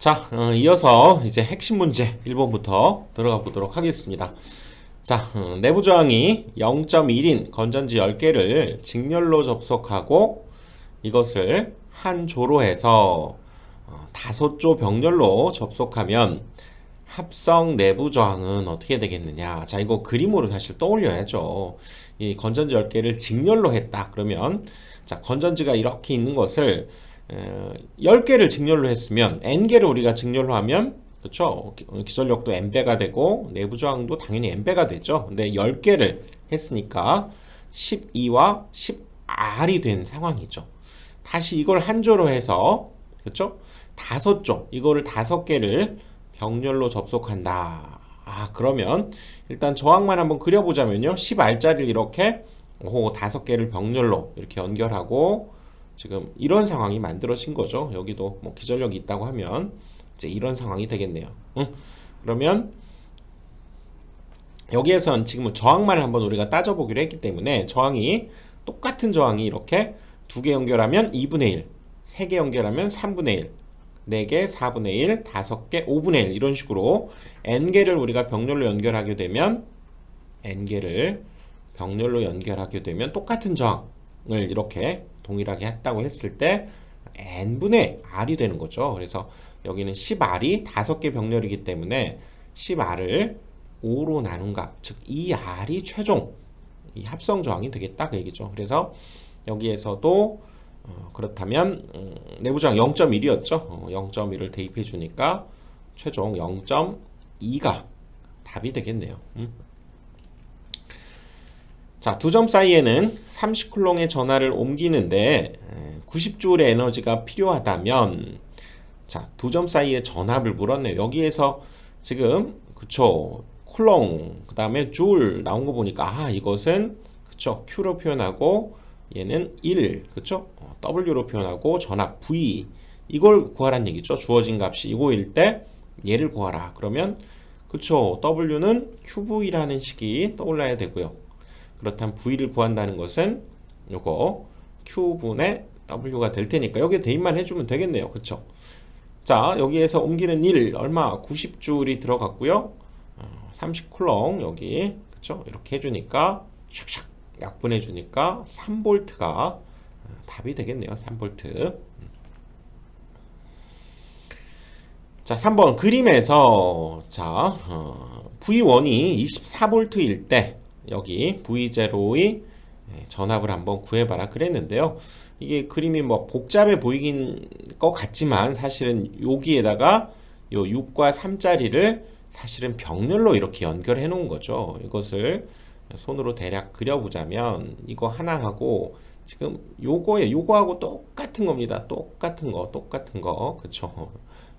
자, 이어서 이제 핵심 문제 1번부터 들어가 보도록 하겠습니다. 자, 내부 저항이 0.1인 건전지 10개를 직렬로 접속하고 이것을 한 조로 해서 5조 병렬로 접속하면 합성 내부 저항은 어떻게 되겠느냐. 자, 이거 그림으로 사실 떠올려야죠. 이 건전지 10개를 직렬로 했다. 그러면 자, 건전지가 이렇게 있는 것을 10개를 직렬로 했으면 n개를 우리가 직렬로 하면 그렇죠? 기전력도 n배가 되고 내부 저항도 당연히 n배가 되죠. 근데 10개를 했으니까 12와 10R이 된 상황이죠. 다시 이걸 한 조로 해서 그렇죠? 5조 이거를 5개를 병렬로 접속한다. 그러면 일단 저항만 한번 그려보자면요. 10R짜리를 이렇게 5개를 병렬로 이렇게 연결하고 지금 이런 상황이 만들어진 거죠. 여기도 뭐 기전력이 있다고 하면 이제 이런 상황이 되겠네요. 그러면 여기에선 지금 저항만을 한번 우리가 따져보기로 했기 때문에 저항이 똑같은 저항이 이렇게 2개 연결하면 2분의 1, 3개 연결하면 3분의 1, 4개 4분의 1, 5개 5분의 1 이런 식으로 n개를 우리가 병렬로 연결하게 되면 n개를 병렬로 연결하게 되면 똑같은 저항을 이렇게 동일하게 했다고 했을 때 n분의 r이 되는 거죠. 그래서 여기는 10r이 5개 병렬이기 때문에 10r을 5로 나눈 값, 즉 2r이 최종 이 합성 저항이 되겠다 그 얘기죠. 그래서 여기에서도 그렇다면 내부 저항 0.1이었죠. 0.1을 대입해 주니까 최종 0.2가 답이 되겠네요. 자, 두 점 사이에는 30쿨롱의 전하를 옮기는데 90J의 에너지가 필요하다면 자, 두 점 사이의 전압을 물었네요. 여기에서 지금 그쵸 쿨롱 그 다음에 줄 나온 거 보니까 이것은 그쵸 Q로 표현하고 얘는 1 그쵸 W로 표현하고 전압 V 이걸 구하란 얘기죠. 주어진 값이 이거일 때 얘를 구하라. 그러면 그쵸 W는 QV라는 식이 떠올라야 되고요. 그렇다면 V를 구한다는 것은 요거 Q분의 W가 될 테니까 여기에 대입만 해주면 되겠네요. 그쵸? 자, 여기에서 옮기는 1 얼마? 90J이 들어갔고요. 30쿨롱 여기 그쵸? 이렇게 해주니까 샥샥 약분해주니까 3V가 답이 되겠네요. 3V. 자, 3번 그림에서 자 V1이 24V일 때 여기 V0의 전압을 한번 구해봐라 그랬는데요. 이게 그림이 뭐 복잡해 보이긴 것 같지만 사실은 여기에다가 요 6과 3짜리를 사실은 병렬로 이렇게 연결해 놓은 거죠. 이것을 손으로 대략 그려보자면 이거 하나하고 지금 요거하고 똑같은 겁니다. 똑같은 거 그쵸?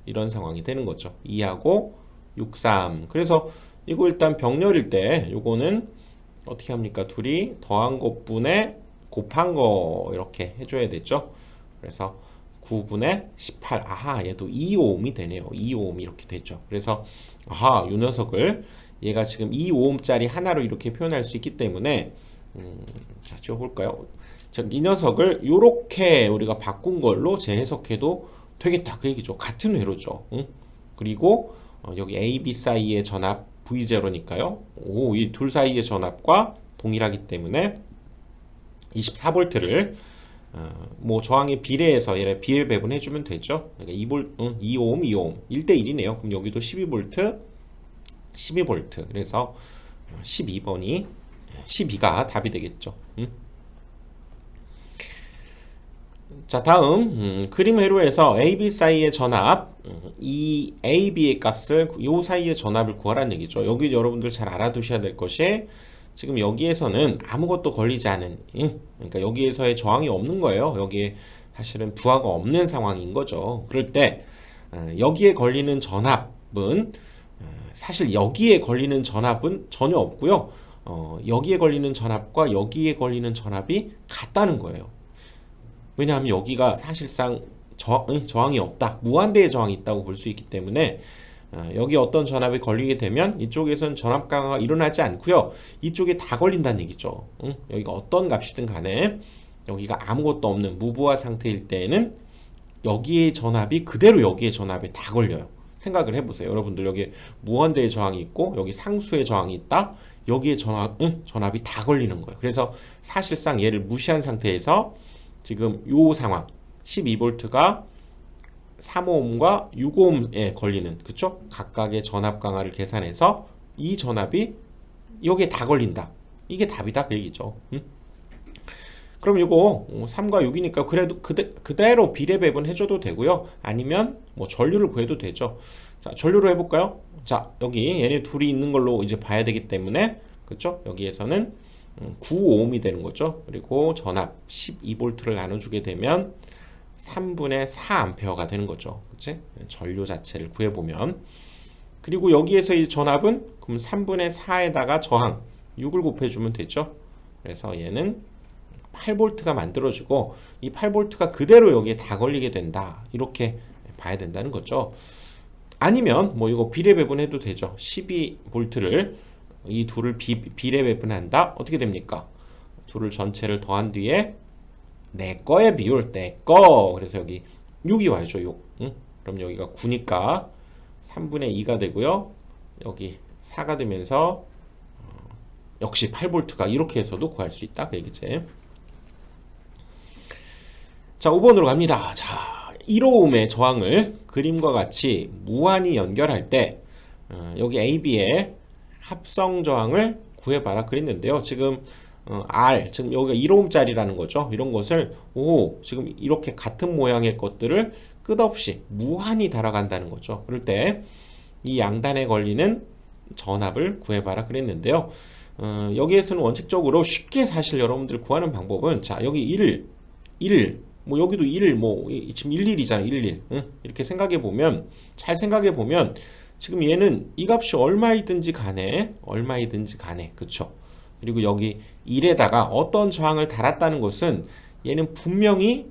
이런 상황이 되는 거죠. 2하고 6, 3 그래서 이거 일단 병렬일 때 요거는 어떻게 합니까? 둘이 더한 것분에 곱한 거 이렇게 해줘야 되죠. 그래서 9분의 18 얘도 2오음이 되네요. 2오음 이렇게 되죠. 그래서 이 녀석을 얘가 지금 2오음짜리 하나로 이렇게 표현할 수 있기 때문에 자 지워볼까요? 이 녀석을 이렇게 우리가 바꾼 걸로 재해석해도 되겠다 그 얘기죠. 같은 회로죠. 그리고 여기 A, B 사이의 전압 V0니까요. 이 둘 사이의 전압과 동일하기 때문에 24V를 뭐 저항의 비례해서 얘를 비례 배분해주면 되죠. 그러니까 2오hm, 2오hm 1대1이네요. 그럼 여기도 12V, 12V. 그래서 12번이 12가 답이 되겠죠. 자, 다음 그림 회로에서 AB 사이의 전압 이 AB의 값을 요 사이의 전압을 구하라는 얘기죠. 여기 여러분들 잘 알아두셔야 될 것이 지금 여기에서는 아무것도 걸리지 않은 그러니까 여기에서의 저항이 없는 거예요. 여기에 사실은 부하가 없는 상황인 거죠. 그럴 때 여기에 걸리는 전압은 사실 여기에 걸리는 전압은 전혀 없고요. 여기에 걸리는 전압과 여기에 걸리는 전압이 같다는 거예요. 왜냐하면 여기가 사실상 저항이 없다. 무한대의 저항이 있다고 볼 수 있기 때문에 여기 어떤 전압이 걸리게 되면 이쪽에서는 전압 강화가 일어나지 않고요. 이쪽에 다 걸린다는 얘기죠. 여기가 어떤 값이든 간에 여기가 아무것도 없는 무부하 상태일 때에는 여기에 전압이 그대로 여기에 전압에 다 걸려요. 생각을 해보세요. 여러분들 여기 무한대의 저항이 있고 여기 상수의 저항이 있다. 여기에 전압이 다 걸리는 거예요. 그래서 사실상 얘를 무시한 상태에서 지금 요 상황 12V가 3ohm과 6ohm에 걸리는 그쵸? 각각의 전압 강하를 계산해서 이 전압이 여기에 다 걸린다. 이게 답이다 그 얘기죠. 그럼 이거 3과 6이니까 그래도 그대로 비례 배분해줘도 되고요. 아니면 뭐 전류를 구해도 되죠. 자, 전류로 해볼까요? 자, 여기 얘네 둘이 있는 걸로 이제 봐야 되기 때문에 그쵸? 여기에서는 9ohm이 되는 거죠. 그리고 전압 12V를 나눠주게 되면 3분의 4A가 되는 거죠. 그치? 전류 자체를 구해보면. 그리고 여기에서 이 전압은 그럼 3분의 4에다가 저항 6을 곱해주면 되죠. 그래서 얘는 8V가 만들어지고 이 8V가 그대로 여기에 다 걸리게 된다. 이렇게 봐야 된다는 거죠. 아니면 뭐 이거 비례 배분해도 되죠. 12V를 이 둘을 비례 배분한다. 어떻게 됩니까? 둘을 전체를 더한 뒤에 내 거의 비율 내 거. 그래서 여기 6이 와야죠. 6. 응? 그럼 여기가 9니까 3분의 2가 되고요. 여기 4가 되면서 역시 8V가 이렇게 해서도 구할 수 있다. 그 얘기지. 자, 5번으로 갑니다. 자, 1ohm의 저항을 그림과 같이 무한히 연결할 때 여기 AB의 합성 저항을 구해봐라 그랬는데요. 지금 R, 지금 여기가 1ohm짜리라는 거죠. 이런 것을 지금 이렇게 같은 모양의 것들을 끝없이 무한히 달아간다는 거죠. 그럴 때 이 양단에 걸리는 전압을 구해봐라 그랬는데요. 여기에서는 원칙적으로 쉽게 사실 여러분들 구하는 방법은 자, 여기 1, 뭐 여기도 1, 뭐 지금 11이잖아. 11. 응? 이렇게 생각해 보면 잘 생각해 보면 지금 얘는 이 값이 얼마이든지 간에 그쵸? 그리고 여기 1에다가 어떤 저항을 달았다는 것은 얘는 분명히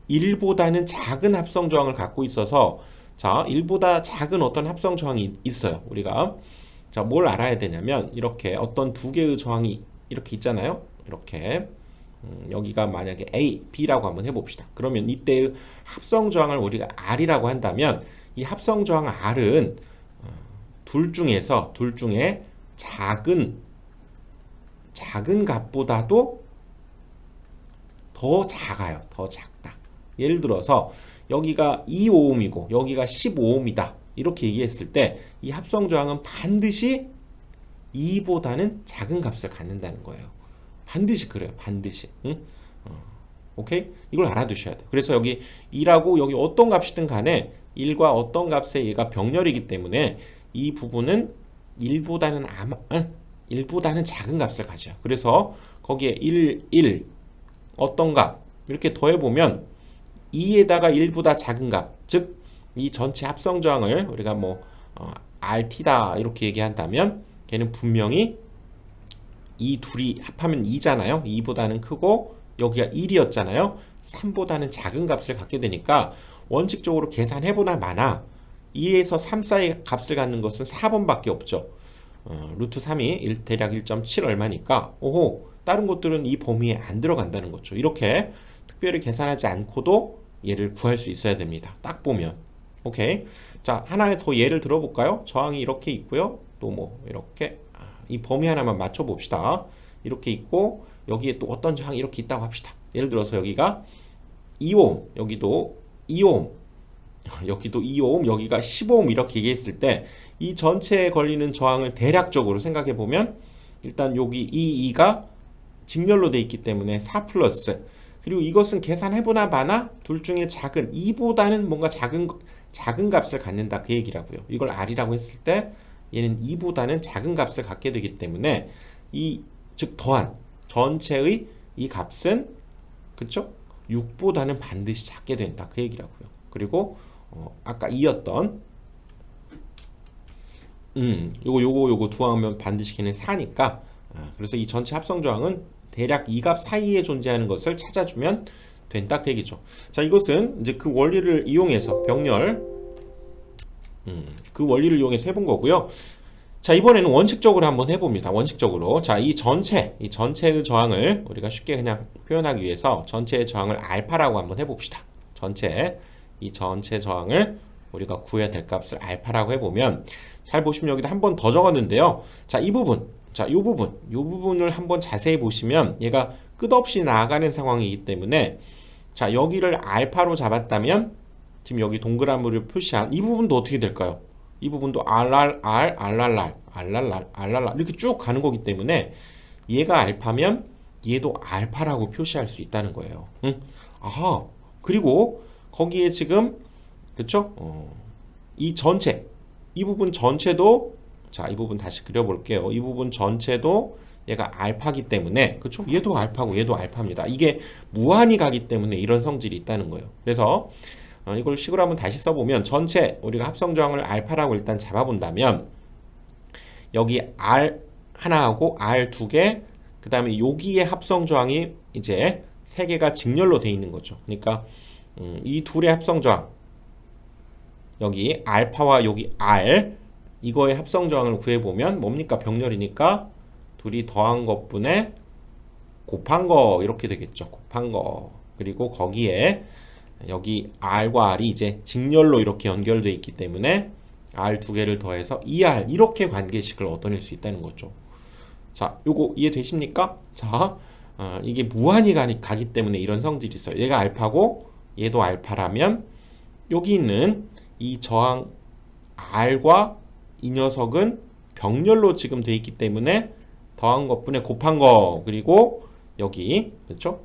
1보다는 작은 합성 저항을 갖고 있어서 자, 1보다 작은 어떤 합성 저항이 있어요. 우리가 자, 뭘 알아야 되냐면 이렇게 어떤 두 개의 저항이 이렇게 있잖아요. 이렇게 여기가 만약에 A, B라고 한번 해봅시다. 그러면 이때의 합성 저항을 우리가 R이라고 한다면 이 합성 저항 R은 둘 중에 작은 값보다도 더 작아요. 더 작다. 예를 들어서 여기가 2ohm이고 여기가 15ohm이다. 이렇게 얘기했을 때 이 합성 저항은 반드시 2보다는 작은 값을 갖는다는 거예요. 반드시 그래요. 반드시. 응? 오케이? 이걸 알아두셔야 돼요. 그래서 여기 2라고 여기 어떤 값이든 간에 1과 어떤 값에 얘가 병렬이기 때문에 이 부분은 1보다는 작은 값을 가져요. 그래서 거기에 1 어떤 값 이렇게 더해보면 2에다가 1보다 작은 값, 즉 이 전체 합성 저항을 우리가 뭐 RT다 이렇게 얘기한다면 걔는 분명히 이 둘이 합하면 2잖아요. 2보다는 크고 여기가 1이었잖아요. 3보다는 작은 값을 갖게 되니까 원칙적으로 계산해보나 마나 2에서 3 사이 값을 갖는 것은 4번밖에 없죠. 루트 3이 대략 1.7 얼마니까 다른 것들은 이 범위에 안 들어간다는 거죠. 이렇게 특별히 계산하지 않고도 얘를 구할 수 있어야 됩니다. 딱 보면. 오케이. 자, 하나의 더 예를 들어볼까요? 저항이 이렇게 있고요. 또 뭐 이렇게 이 범위 하나만 맞춰 봅시다. 이렇게 있고 여기에 또 어떤 저항이 이렇게 있다고 합시다. 예를 들어서 여기가 2ohm, 여기도 2ohm, 여기도 2ohm, 여기가 15ohm 이렇게 얘기했을 때 이 전체에 걸리는 저항을 대략적으로 생각해 보면 일단 여기 이 2가 직렬로 돼 있기 때문에 4 플러스 그리고 이것은 계산해보나 마나 둘 중에 작은 2보다는 뭔가 작은 값을 갖는다 그 얘기라고요. 이걸 R이라고 했을 때 얘는 2보다는 작은 값을 갖게 되기 때문에 즉 더한 전체의 이 값은 그쵸? 6보다는 반드시 작게 된다 그 얘기라고요. 그리고 아까 2였던 요거 두하면 반드시 걔는 4니까 그래서 이 전체 합성 저항은 대략 이 값 사이에 존재하는 것을 찾아주면 된다 그 얘기죠. 자, 이것은 이제 그 원리를 이용해서 병렬 그 원리를 이용해서 해본 거고요. 자, 이번에는 원칙적으로 한번 해봅니다. 원칙적으로. 자, 이 전체의 저항을 우리가 쉽게 그냥 표현하기 위해서 전체의 저항을 알파라고 한번 해봅시다. 이 전체 저항을 우리가 구해야 될 값을 알파라고 해보면, 잘 보시면 여기다 한 번 더 적었는데요. 자, 이 부분을 한번 자세히 보시면 얘가 끝없이 나아가는 상황이기 때문에, 자, 여기를 알파로 잡았다면 지금 여기 동그라미를 표시한 이 부분도 어떻게 될까요? 이 부분도 RRR 이렇게 쭉 가는 거기 때문에 얘가 알파면 얘도 알파라고 표시할 수 있다는 거예요. 응? 아하. 그리고 거기에 지금, 그쵸? 이 부분 전체도, 자, 이 부분 다시 그려볼게요. 이 부분 전체도 얘가 알파기 때문에, 그쵸? 얘도 알파고 얘도 알파입니다. 이게 무한히 가기 때문에 이런 성질이 있다는 거예요. 그래서 이걸 식으로 한번 다시 써보면, 전체 우리가 합성저항을 알파라고 일단 잡아본다면, 여기 R 하나하고 R 두 개, 그 다음에 여기에 합성저항이 이제 세 개가 직렬로 되어 있는 거죠. 그러니까 이 둘의 합성저항, 여기 알파와 여기 R, 이거의 합성저항을 구해보면 뭡니까? 병렬이니까 둘이 더한 것분에 곱한 거, 이렇게 되겠죠. 곱한 거. 그리고 거기에 여기 R과 R이 이제 직렬로 이렇게 연결되어 있기 때문에 R 두 개를 더해서 2R, 이렇게 관계식을 얻어낼 수 있다는 거죠. 자, 요거 이해되십니까? 자, 이게 무한히 가기 때문에 이런 성질이 있어요. 얘가 알파고 얘도 알파라면 여기 있는 이 저항 R과 이 녀석은 병렬로 지금 돼 있기 때문에 더한 것분에 곱한 거, 그리고 여기, 그렇죠?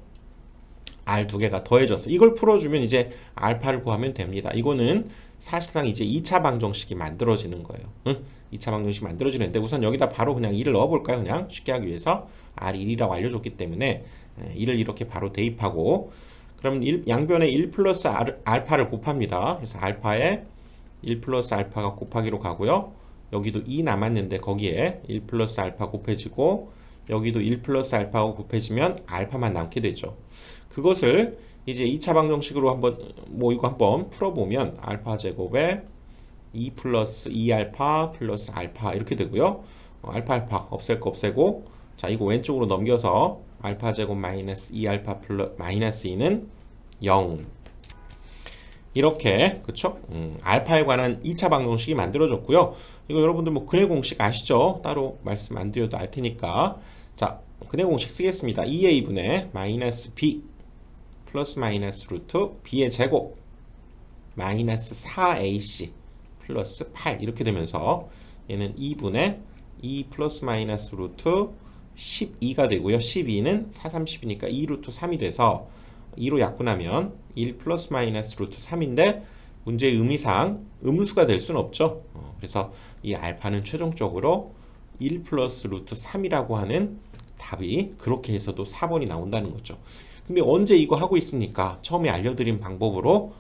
R 두 개가 더해져서 이걸 풀어주면 이제 알파를 구하면 됩니다. 이거는 사실상 이제 2차 방정식이 만들어지는 거예요. 응? 2차 방정식이 만들어지는데, 우선 여기다 바로 그냥 1을 넣어볼까요? 그냥 쉽게 하기 위해서 R1이라고 알려줬기 때문에 1을 이렇게 바로 대입하고, 그럼 양변에 1 플러스 알파를 곱합니다. 그래서 알파에 1 플러스 알파가 곱하기로 가고요. 여기도 2 남았는데 거기에 1 플러스 알파 곱해지고, 여기도 1 플러스 알파가 곱해지면 알파만 남게 되죠. 그것을 이제 2차 방정식으로 이거 한번 풀어보면 알파 제곱에 2 플러스 2알파 플러스 알파 이렇게 되고요. 알파 없앨 거 없애고, 자, 이거 왼쪽으로 넘겨서 알파 제곱 마이너스 2알파 플러스 마이너스 2는 0. 이렇게, 그쵸? 알파에 관한 2차 방정식이 만들어졌고요. 이거 여러분들 뭐 근해 공식 아시죠? 따로 말씀 안 드려도 알 테니까. 자, 근해 공식 쓰겠습니다. 2a분의 마이너스 b 플러스 마이너스 루트 b의 제곱 마이너스 4ac 플러스 8 이렇게 되면서 얘는 2분의 2 플러스 마이너스 루트 12가 되고요. 12는 4, 30이니까 2 루트 3이 돼서 2로 약분하면 1 플러스 마이너스 루트 3인데, 문제의 의미상 음수가 될 수는 없죠. 그래서 이 알파는 최종적으로 1 플러스 루트 3이라고 하는 답이, 그렇게 해서도 4번이 나온다는 거죠. 근데 언제 이거 하고 있습니까? 처음에 알려드린 방법으로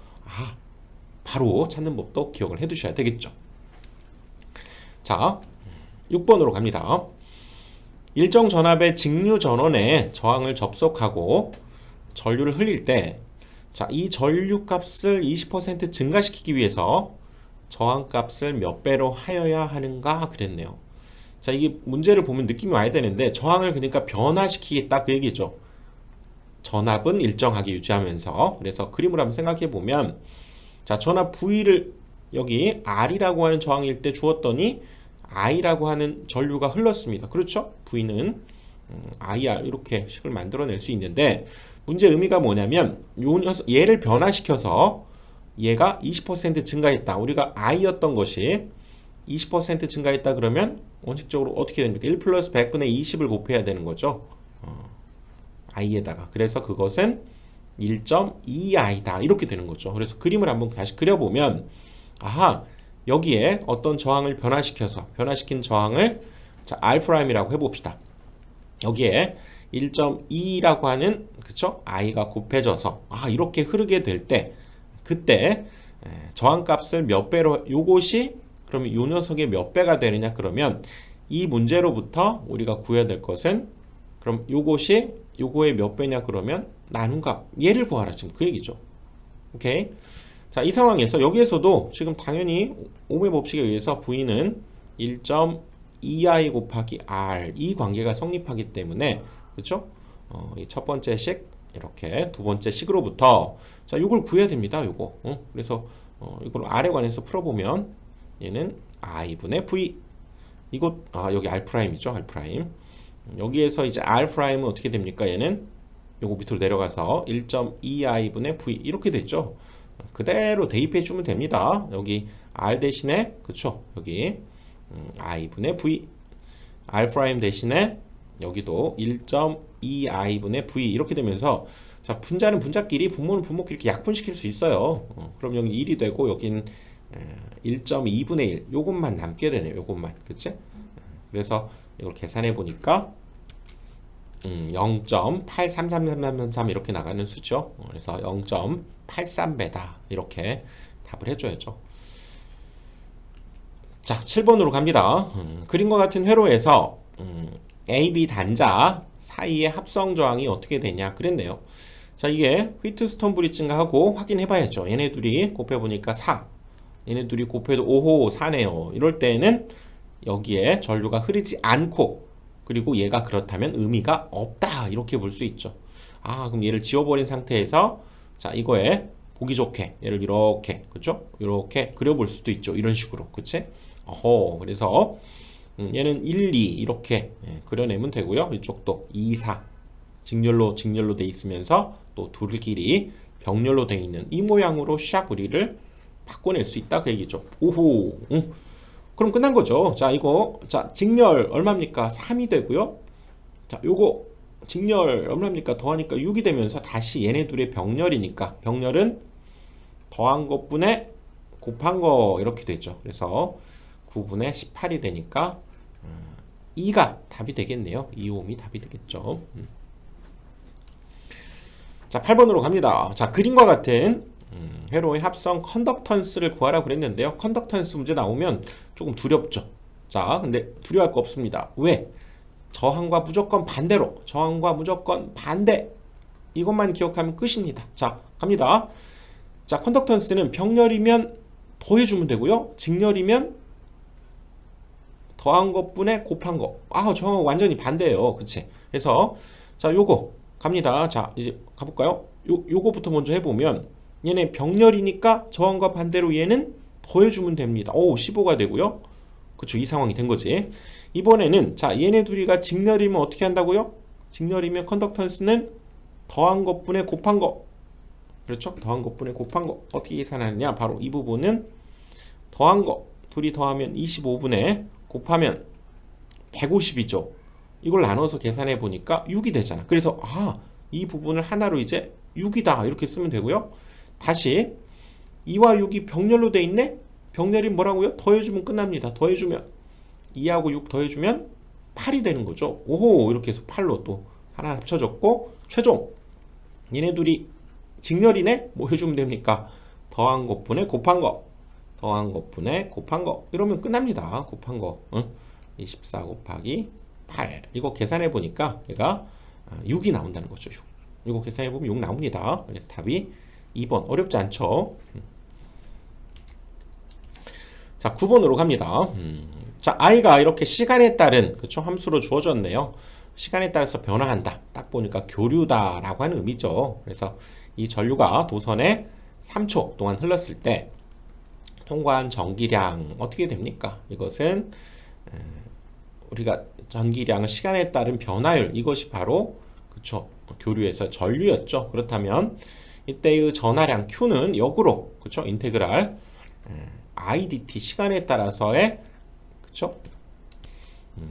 바로 찾는 법도 기억을 해 두셔야 되겠죠. 자, 6번으로 갑니다. 일정 전압의 직류 전원에 저항을 접속하고 전류를 흘릴 때, 자, 이 전류 값을 20% 증가시키기 위해서 저항 값을 몇 배로 하여야 하는가 그랬네요. 자, 이게 문제를 보면 느낌이 와야 되는데, 저항을 그러니까 변화시키겠다 그 얘기죠. 전압은 일정하게 유지하면서. 그래서 그림을 한번 생각해 보면, 자, 전압 V를 여기 R이라고 하는 저항일 때 주었더니 I라고 하는 전류가 흘렀습니다. 그렇죠? V는 IR 이렇게 식을 만들어낼 수 있는데, 문제 의미가 뭐냐면 얘를 변화시켜서 얘가 20% 증가했다. 우리가 I였던 것이 20% 증가했다 그러면 원칙적으로 어떻게 됩니까? 1 플러스 100분의 20을 곱해야 되는 거죠. I에다가. 그래서 그것은 1.2I다. 이렇게 되는 거죠. 그래서 그림을 한번 다시 그려보면, 여기에 어떤 저항을 변화시킨 저항을, 자, R'이라고 해봅시다. 여기에 1.2라고 하는, 그쵸? I가 곱해져서 이렇게 흐르게 될 때, 그때 저항값을 몇 배로, 요것이 그러면 요 녀석의 몇 배가 되느냐 그러면, 이 문제로부터 우리가 구해야 될 것은, 그럼 요것이 요거의 몇 배냐 그러면 나눈 값, 얘를 구하라, 지금 그 얘기죠. 오케이. 자, 이 상황에서 여기에서도 지금 당연히 옴의 법칙에 의해서 V는 1.2i 곱하기 R, 이 관계가 성립하기 때문에, 그렇죠? 이 첫 번째 식 이렇게 두 번째 식으로부터 자, 요걸 구해야 됩니다. 요거. 그래서 이걸 R에 관해서 풀어보면 얘는 I분의 V. 이거 여기 R''이죠. R'. 여기에서 이제 R'은 어떻게 됩니까? 얘는 요거 밑으로 내려가서 1.2I분의 V 이렇게 됐죠. 그대로 대입해 주면 됩니다. 여기 R 대신에 그쵸? 여기 I분의 V. R' 대신에 여기도 1.2I분의 V 이렇게 되면서 자, 분자는 분자끼리 분모는 분모끼리 이렇게 약분시킬 수 있어요. 그럼 여기 1이 되고 여긴 1.2분의 1 요것만 남게 되네요. 요것만. 그치? 그래서 이걸 계산해 보니까 0.833333 이렇게 나가는 수죠. 그래서 0.83배다. 이렇게 답을 해줘야죠. 자, 7번으로 갑니다. 그림과 같은 회로에서 A, B 단자 사이의 합성 저항이 어떻게 되냐 그랬네요. 자, 이게 휘트스톤 브릿지인가 하고 확인해 봐야죠. 얘네 둘이 곱해보니까 4. 얘네 둘이 곱해도 5호 4네요. 이럴 때는 여기에 전류가 흐르지 않고 그리고 얘가 그렇다면 의미가 없다. 이렇게 볼 수 있죠. 그럼 얘를 지워버린 상태에서 자, 이거에 보기 좋게 얘를 이렇게 그죠? 이렇게 그려볼 수도 있죠. 이런 식으로. 그치? 그래서 얘는 1, 2 이렇게 그려내면 되고요. 이쪽도 2, 4 직렬로 돼 있으면서 또 둘끼리 병렬로 돼 있는 이 모양으로 샥 우리를 바꿔낼 수 있다 그 얘기죠. 오호. 그럼 끝난 거죠. 자, 이거 자, 직렬 얼마입니까? 3이 되고요. 자, 요거 직렬 얼마입니까? 더하니까 6이 되면서 다시 얘네 둘의 병렬이니까 병렬은 더한 것분에 곱한 거 이렇게 되죠. 그래서 9분의 18이 되니까 2가 답이 되겠네요. 2옴이 답이 되겠죠. 자, 8번으로 갑니다. 자, 그림과 같은 회로의 합성 컨덕턴스를 구하라 그랬는데요. 컨덕턴스 문제 나오면 조금 두렵죠. 자, 근데 두려워할 거 없습니다. 왜? 저항과 무조건 반대로. 저항과 무조건 반대. 이것만 기억하면 끝입니다. 자, 갑니다. 자, 컨덕턴스는 병렬이면 더해주면 되고요. 직렬이면 더한 것분에 곱한 거. 저항하고 완전히 반대예요. 그치? 그래서 자, 요거 갑니다. 자, 이제 가볼까요? 요거부터 먼저 해보면 얘네 병렬이니까 저항과 반대로 얘는 더해주면 됩니다. 15가 되고요. 그쵸? 이 상황이 된 거지. 이번에는 자, 얘네 둘이가 직렬이면 어떻게 한다고요? 직렬이면 컨덕턴스는 더한 것분에 곱한 거. 그렇죠? 더한 것분에 곱한 거. 어떻게 계산하느냐? 바로 이 부분은 더한 거. 둘이 더하면 25분에 곱하면 150이죠. 이걸 나눠서 계산해 보니까 6이 되잖아. 그래서 이 부분을 하나로 이제 6이다 이렇게 쓰면 되고요. 다시 2와 6이 병렬로 돼 있네. 병렬이 뭐라고요? 더해주면 끝납니다. 더해주면 2하고 6 더해주면 8이 되는 거죠. 오호, 이렇게 해서 8로 또 하나 합쳐졌고 최종 얘네 둘이 직렬이네. 뭐 해주면 됩니까? 더한 것분에 곱한 거. 더한 것분에 곱한 거. 이러면 끝납니다. 곱한 거. 24 곱하기 8. 이거 계산해 보니까 얘가 6이 나온다는 거죠. 6. 이거 계산해 보면 6 나옵니다. 그래서 답이 2번. 어렵지 않죠? 자, 9번으로 갑니다. 자, i가 이렇게 시간에 따른 그쵸? 함수로 주어졌네요. 시간에 따라서 변화한다. 딱 보니까 교류다라고 하는 의미죠. 그래서 이 전류가 도선에 3초 동안 흘렀을 때 통과한 전기량 어떻게 됩니까? 이것은 우리가 전기량 시간에 따른 변화율 이것이 바로 그쵸? 교류에서 전류였죠. 그렇다면 이때의 전하량 Q는 역으로 그쵸? 인테그랄 IDT 시간에 따라서의 그쵸?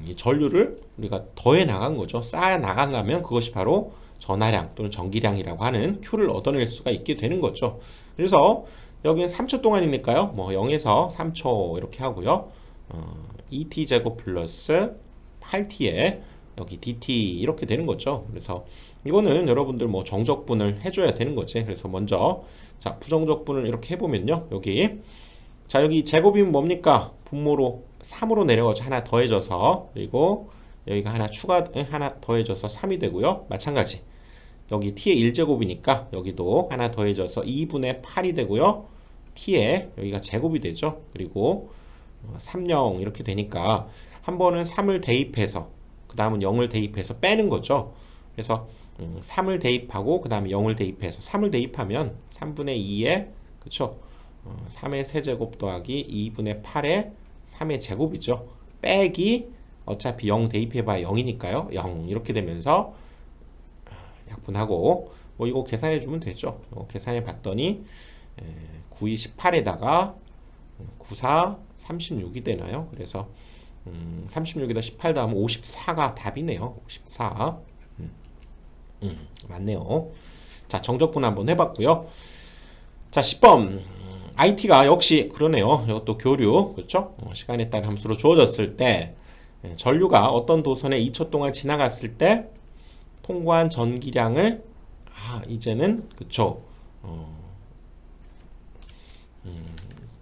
이 전류를 우리가 더해 나간 거죠. 쌓아 나간다면 그것이 바로 전하량 또는 전기량이라고 하는 Q를 얻어낼 수가 있게 되는 거죠. 그래서 여기는 3초 동안이니까요. 뭐 0에서 3초 이렇게 하고요. 2t 제곱 플러스 8t에 여기 dt 이렇게 되는 거죠. 그래서 이거는 여러분들 뭐 정적분을 해줘야 되는 거지. 그래서 먼저 자, 부정적분을 이렇게 해보면요. 여기 제곱이면 뭡니까? 분모로 3으로 내려가서 하나 더해져서 그리고 여기가 하나 더해져서 3이 되고요. 마찬가지 여기 t의 1제곱이니까 여기도 하나 더해져서 2분의 8이 되고요. t에 여기가 제곱이 되죠. 그리고 3, 0 이렇게 되니까 한 번은 3을 대입해서 그 다음은 0을 대입해서 빼는 거죠. 그래서 3을 대입하고 그 다음에 0을 대입해서 3을 대입하면 3분의 2에 그쵸? 3의 세제곱 더하기 2분의 8의 3의 제곱이죠. 빼기 어차피 0 대입해봐야 0이니까요. 0 이렇게 되면서 약분하고 뭐 이거 계산해주면 되죠. 계산해 봤더니 9, 2, 18에다가 9, 4, 36이 되나요? 그래서 36에다 18 더하면 54가 답이네요. 54. 맞네요. 자, 정적분 한번 해봤고요. 자, 10번. IT가 역시 그러네요. 이것도 교류, 그렇죠? 시간에 따른 함수로 주어졌을 때 전류가 어떤 도선에 2초 동안 지나갔을 때 통과한 전기량을 이제는 그쵸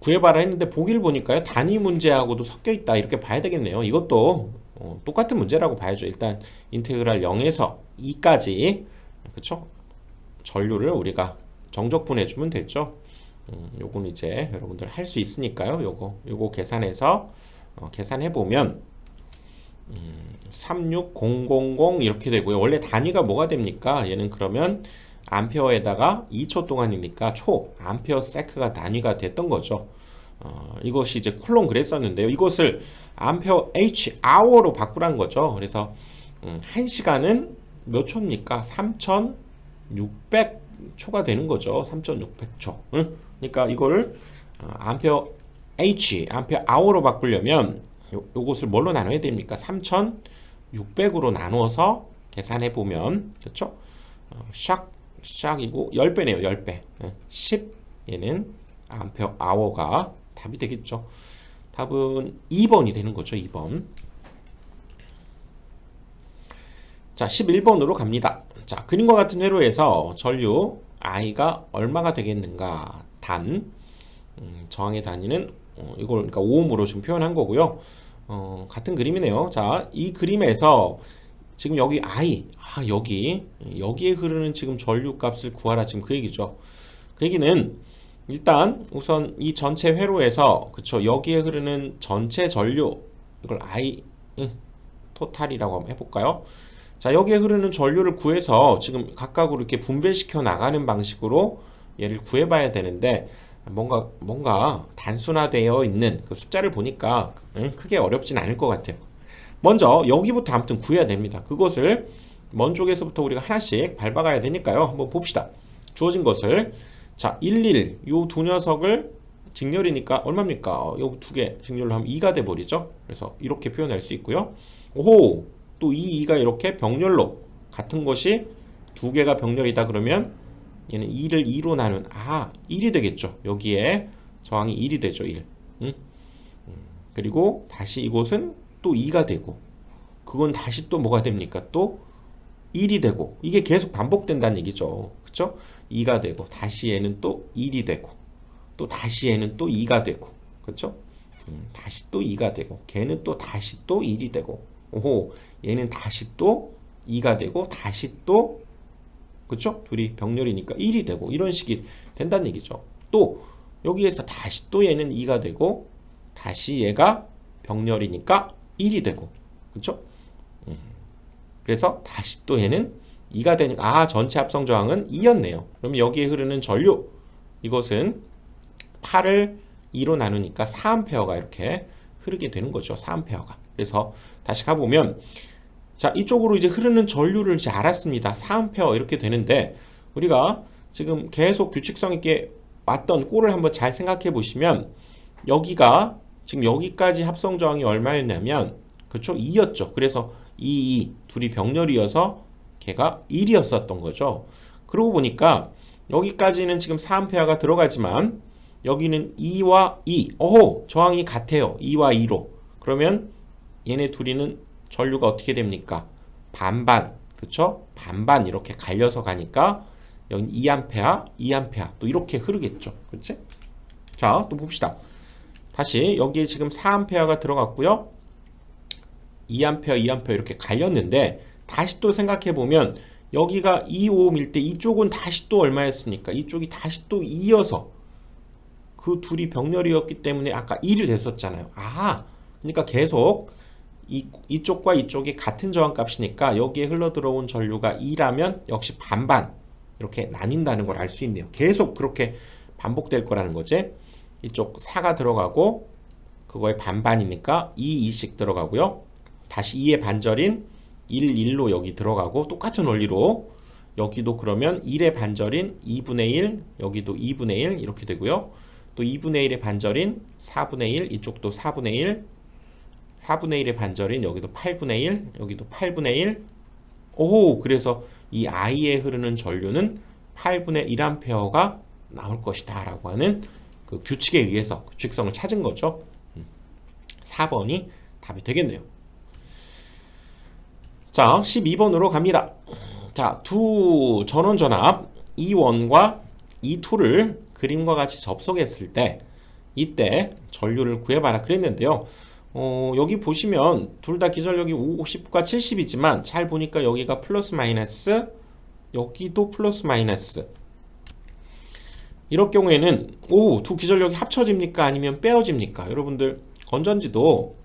구해봐라 했는데 보기를 보니까요 단위 문제하고도 섞여 있다 이렇게 봐야 되겠네요. 이것도 똑같은 문제라고 봐야죠. 일단 인테그랄 0에서 2까지 그쵸 전류를 우리가 정적분해 주면 됐죠. 요거는 이제 여러분들 할 수 있으니까요. 요거 계산해서 계산해 보면 36000 이렇게 되고요. 원래 단위가 뭐가 됩니까? 얘는 그러면 암페어에다가 2초 동안이니까 초 암페어 세크가 단위가 됐던 거죠. 이것이 이제 쿨롱 그랬었는데요. 이것을 암페어 H 아워로 바꾸란 거죠. 그래서 1시간은 몇 초입니까? 3600초가 되는 거죠. 3600초. 그러니까 이거를 암페어 H 암페어 아워로 바꾸려면 요것을 뭘로 나눠야 됩니까? 3600으로 나누어서 계산해 보면 그렇죠? 샥이고 10배네요. 10배. 10 얘는 암페어 아워가 답이 되겠죠. 답은 2번이 되는 거죠. 2번. 자, 11번으로 갑니다. 자, 그림과 같은 회로에서 전류 I가 얼마가 되겠는가? 저항의 단위는 이걸 그러니까 오음으로 지금 표현한 거고요. 같은 그림이네요. 자, 이 그림에서 지금 여기 I, 여기에 흐르는 지금 전류 값을 구하라 지금 그 얘기죠. 그 얘기는 일단 우선 이 전체 회로에서 그쵸 여기에 흐르는 전체 전류 이걸 I 토탈이라고 한번 해볼까요? 자, 여기에 흐르는 전류를 구해서 지금 각각으로 이렇게 분배시켜 나가는 방식으로 얘를 구해봐야 되는데 뭔가 단순화되어 있는 그 숫자를 보니까 크게 어렵진 않을 것 같아요. 먼저 여기부터 아무튼 구해야 됩니다. 그것을 먼 쪽에서부터 우리가 하나씩 밟아가야 되니까요. 한번 봅시다. 주어진 것을 자 11, 요 두 녀석을 직렬이니까 얼마입니까? 요 두 개 직렬로 하면 2가 돼버리죠. 그래서 이렇게 표현할 수 있고요. 오호, 또 이 2가 이렇게 병렬로 같은 것이 두 개가 병렬이다 그러면 얘는 2를 2로 나눈 1이 되겠죠. 여기에 저항이 1이 되죠. 1. 그리고 다시 이곳은 또 2가 되고 그건 다시 또 뭐가 됩니까? 또 1이 되고 이게 계속 반복된다는 얘기죠. 그쵸? 2가 되고 다시 얘는 또 1이 되고 또 다시 얘는 또 2가 되고 그쵸? 다시 또 2가 되고 걔는 또 다시 또 1이 되고 오호 얘는 다시 또 2가 되고 다시 또 그쵸? 둘이 병렬이니까 1이 되고 이런 식이 된다는 얘기죠. 또 여기에서 다시 또 얘는 2가 되고 다시 얘가 병렬이니까 1이 되고 그쵸? 그래서 다시 또 얘는 2가 되니까 전체 합성 저항은 2였네요. 그럼 여기에 흐르는 전류 이것은 8을 2로 나누니까 4A가 이렇게 흐르게 되는 거죠. 4A가. 그래서 다시 가보면 자 이쪽으로 이제 흐르는 전류를 이제 알았습니다. 4A 이렇게 되는데 우리가 지금 계속 규칙성 있게 왔던 꼴을 한번 잘 생각해 보시면 여기가 지금 여기까지 합성 저항이 얼마였냐면 그렇죠? 2였죠. 그래서 2 둘이 병렬이어서 걔가 1이었었던 거죠. 그러고 보니까 여기까지는 지금 4A가 들어가지만 여기는 2와 2 어호 저항이 같아요. 2와 2로 그러면 얘네 둘이는 전류가 어떻게 됩니까? 반반 그쵸? 반반 이렇게 갈려서 가니까 여기 2A 2A 또 이렇게 흐르겠죠. 그치? 자 또 봅시다. 다시 여기에 지금 4A가 들어갔고요. 2A 2A 이렇게 갈렸는데 다시 또 생각해보면 여기가 2오음일 때 이쪽은 다시 또 얼마였습니까? 이쪽이 다시 또 2여서 그 둘이 병렬이었기 때문에 아까 1이 됐었잖아요. 그러니까 계속 이쪽과 이쪽이 같은 저항값이니까 여기에 흘러 들어온 전류가 2라면 역시 반반 이렇게 나뉜다는 걸 알 수 있네요. 계속 그렇게 반복될 거라는 거지. 이쪽 4가 들어가고 그거의 반반이니까 2, 2씩 들어가고요. 다시 2의 반절인 1, 1로 여기 들어가고 똑같은 원리로 여기도 그러면 1의 반절인 2분의 1, 여기도 2분의 1 이렇게 되고요. 또 2분의 1의 반절인 4분의 1, 이쪽도 4분의 1, 4분의 1의 반절인 여기도 8분의 1, 여기도 8분의 1. 오, 그래서 이 I에 흐르는 전류는 8분의 1A가 나올 것이다 라고 하는 그 규칙에 의해서 규칙성을 찾은 거죠. 4번이 답이 되겠네요. 자, 12번으로 갑니다. 자, 두 전원 전압 E1과 E2를 그림과 같이 접속했을 때 이때 전류를 구해봐라 그랬는데요. 여기 보시면 둘 다 기전력이 50과 70이지만 잘 보니까 여기가 플러스 마이너스, 여기도 플러스 마이너스. 이럴 경우에는 두 기전력이 합쳐집니까? 아니면 빼어집니까? 여러분들 건전지도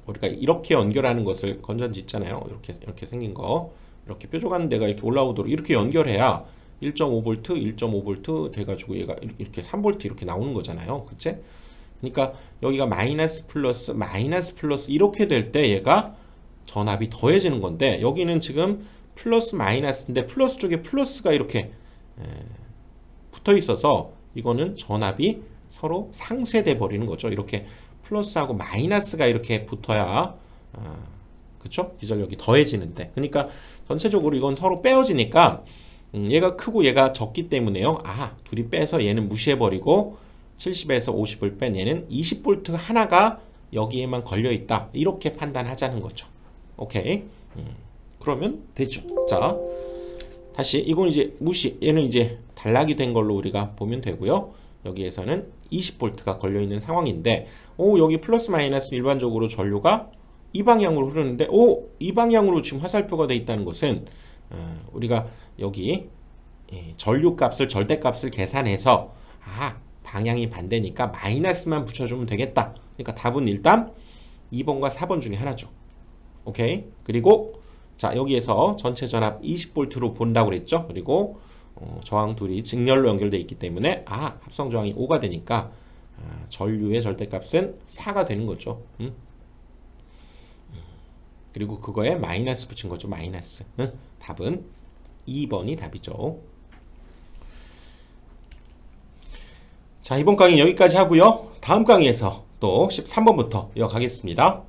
우리가 이렇게 연결하는 것을, 건전지 있잖아요. 이렇게 생긴 거, 이렇게 뾰족한 데가 이렇게 올라오도록 이렇게 연결해야 1.5V, 1.5V 돼가지고 얘가 이렇게 3V 이렇게 나오는 거잖아요. 그치? 그러니까 여기가 마이너스 플러스 마이너스 플러스 이렇게 될 때 얘가 전압이 더해지는 건데, 여기는 지금 플러스 마이너스인데 플러스 쪽에 플러스가 이렇게 붙어 있어서 이거는 전압이 서로 상쇄돼 버리는 거죠. 이렇게 플러스하고 마이너스가 이렇게 붙어야 그쵸? 기전력이 더해지는데, 그러니까 전체적으로 이건 서로 빼어지니까 얘가 크고 얘가 적기 때문에요. 둘이 빼서 얘는 무시해버리고 70에서 50을 뺀 얘는 20V 하나가 여기에만 걸려있다, 이렇게 판단하자는 거죠. 오케이. 그러면 되죠. 자, 다시 이건 이제 무시, 얘는 이제 단락이 된 걸로 우리가 보면 되고요. 여기에서는 20V가 걸려있는 상황인데, 여기 플러스 마이너스 일반적으로 전류가 이 방향으로 흐르는데, 이 방향으로 지금 화살표가 되어 있다는 것은 우리가 여기 전류값을, 절대값을 계산해서 방향이 반대니까 마이너스만 붙여주면 되겠다. 그러니까 답은 일단 2번과 4번 중에 하나죠. 오케이. 그리고 자, 여기에서 전체 전압 20V로 본다고 그랬죠. 그리고 저항 둘이 직렬로 연결되어 있기 때문에 합성 저항이 5가 되니까 전류의 절대값은 4가 되는 거죠. 그리고 그거에 마이너스 붙인 거죠. 마이너스. 답은 2번이 답이죠. 자, 이번 강의 여기까지 하고요. 다음 강의에서 또 13번부터 이어가겠습니다.